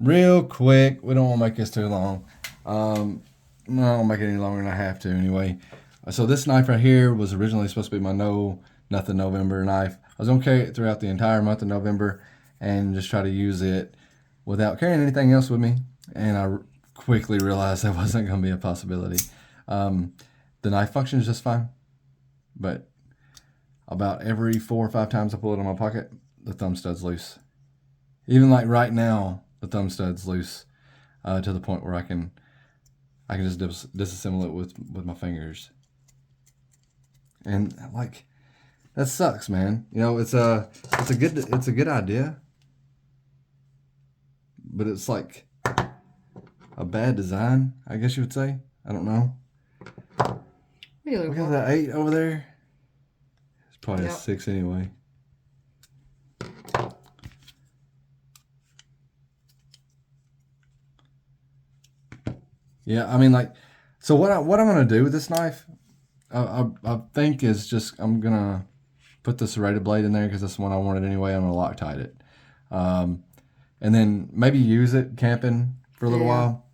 real quick. We don't want to make this too long. I don't make it any longer than I have to anyway. So this knife right here was originally supposed to be my nothing November knife. I was gonna carry it throughout the entire month of November and just try to use it without carrying anything else with me. And I quickly realized that wasn't gonna be a possibility. The knife functions just fine, but about every 4 or 5 times I pull it in my pocket, the thumb stud's loose. Even like right now, the thumb stud's loose to the point where I can just disassemble it with my fingers. And like, that sucks, man. You know, it's a good idea, but it's like a bad design, I guess you would say. I don't know. Look at that 8 over there. It's probably a 6 anyway. Yeah, I mean, like, so what I'm gonna do with this knife, I think is just I'm gonna put the serrated blade in there because that's the one I wanted anyway. I'm gonna Loctite it, and then maybe use it camping for a little while,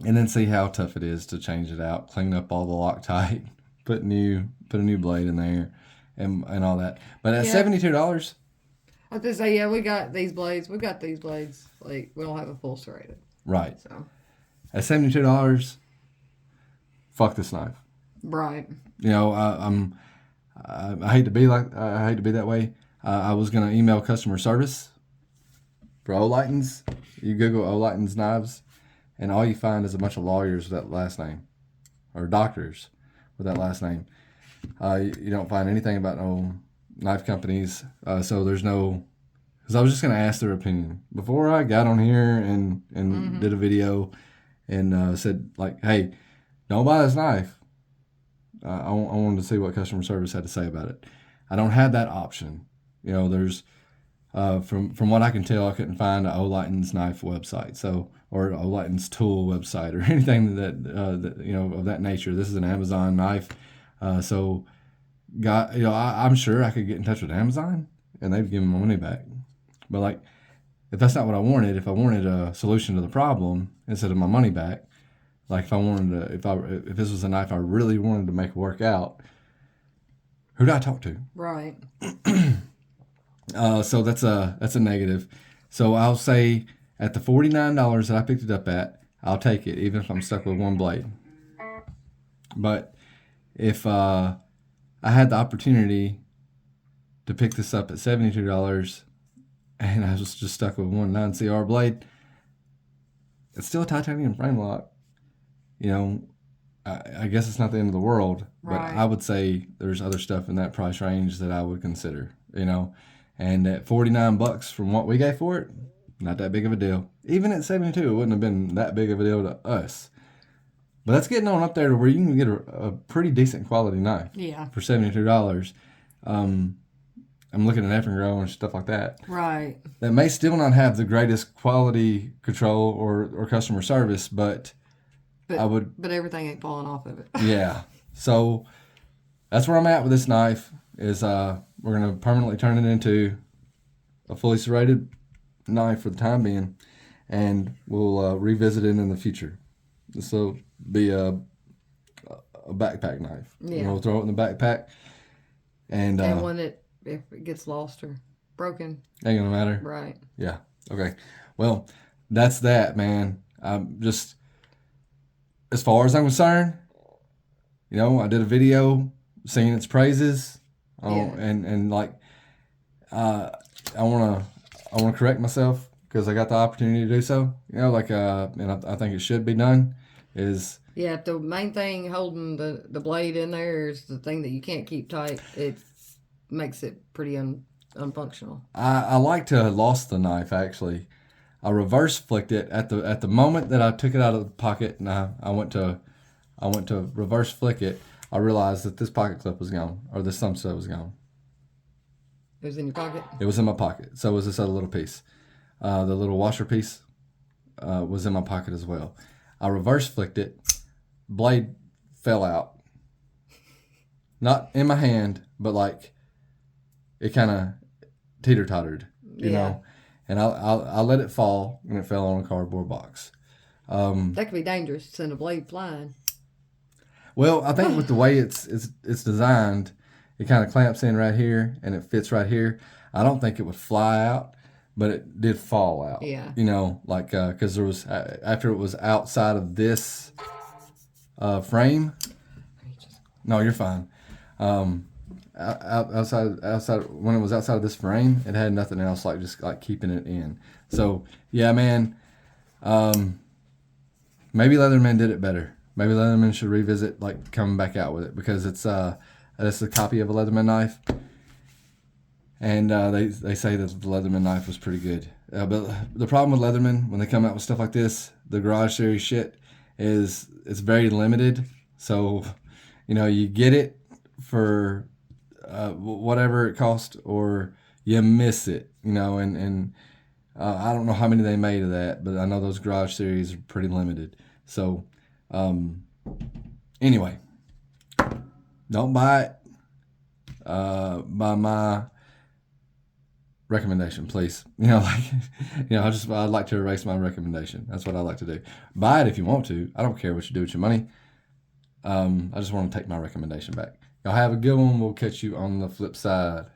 and then see how tough it is to change it out, clean up all the Loctite, put a new blade in there, and all that. But at $72, I was gonna say, we got these blades. We got these blades. Like, we don't have a full serrated. Right. So at $72, fuck this knife. Right. You know, I hate to be that way. I was gonna email customer service for Olitans. You Google Olitans knives, and all you find is a bunch of lawyers with that last name, or doctors with that last name. You don't find anything about no knife companies. So there's no. Because I was just gonna ask their opinion before I got on here and did a video, and said like, hey, don't buy this knife. I wanted to see what customer service had to say about it. I don't have that option. You know, there's from what I can tell, I couldn't find an Olitans knife website, or Olitans tool website, or anything that you know, of that nature. This is an Amazon knife, so I'm sure I could get in touch with Amazon and they'd give me my money back. But like, if that's not what I wanted, if I wanted a solution to the problem instead of my money back. Like if I wanted to, if this was a knife I really wanted to make work out, who do I talk to? Right. So that's a negative. So I'll say at the $49 that I picked it up at, I'll take it, even if I'm stuck with one blade. But if I had the opportunity to pick this up at $72 and I was just stuck with one 9CR blade, it's still a titanium frame lock. You know, I guess it's not the end of the world, but I would say there's other stuff in that price range that I would consider, you know, and at $49 from what we gave for it, not that big of a deal. Even at 72, it wouldn't have been that big of a deal to us. But that's getting on up there to where you can get a pretty decent quality knife for $72. I'm looking at Effengrow and stuff like that. Right. That may still not have the greatest quality control or customer service, but But everything ain't falling off of it. Yeah. So that's where I'm at with this knife. Is we're gonna permanently turn it into a fully serrated knife for the time being, and we'll revisit it in the future. This will be a backpack knife. Yeah. We'll throw it in the backpack, and when if it gets lost or broken, ain't gonna matter. Right. Yeah. Okay. Well, that's that, man. I'm just. As far as I'm concerned, you know, I did a video singing its praises, and like, I wanna correct myself because I got the opportunity to do so. You know, like, and I think it should be done. Is if the main thing holding the blade in there is the thing that you can't keep tight, it makes it pretty unfunctional. I like to have lost the knife actually. I reverse flicked it at the moment that I took it out of the pocket, and I went to reverse flick it. I realized that this pocket clip was gone, or this thumb stud was gone. It was in your pocket? It was in my pocket. So was this other little piece. The little washer piece was in my pocket as well. I reverse flicked it. Blade fell out. Not in my hand, but like it kind of teeter-tottered, you know. and I let it fall, and it fell on a cardboard box. That could be dangerous. Send a blade flying. Well, I think with the way it's designed, it kind of clamps in right here and it fits right here. I don't think it would fly out, but it did fall out. Yeah. You know, like because there was after it was outside of this frame. No, you're fine. Outside when it was outside of this frame, it had nothing else like just like keeping it in. So yeah, man. Maybe Leatherman did it better. Maybe Leatherman should revisit like coming back out with it because it's a copy of a Leatherman knife, and they say that the Leatherman knife was pretty good. But the problem with Leatherman when they come out with stuff like this, the Garage Series shit, is it's very limited. So, you know, you get it for whatever it cost, or you miss it. You know, and I don't know how many they made of that, but I know those Garage Series are pretty limited. So, anyway, don't buy it by my recommendation, please. You know, like, you know, I'd like to erase my recommendation. That's what I like to do. Buy it if you want to. I don't care what you do with your money. I just want to take my recommendation back. Y'all have a good one. We'll catch you on the flip side.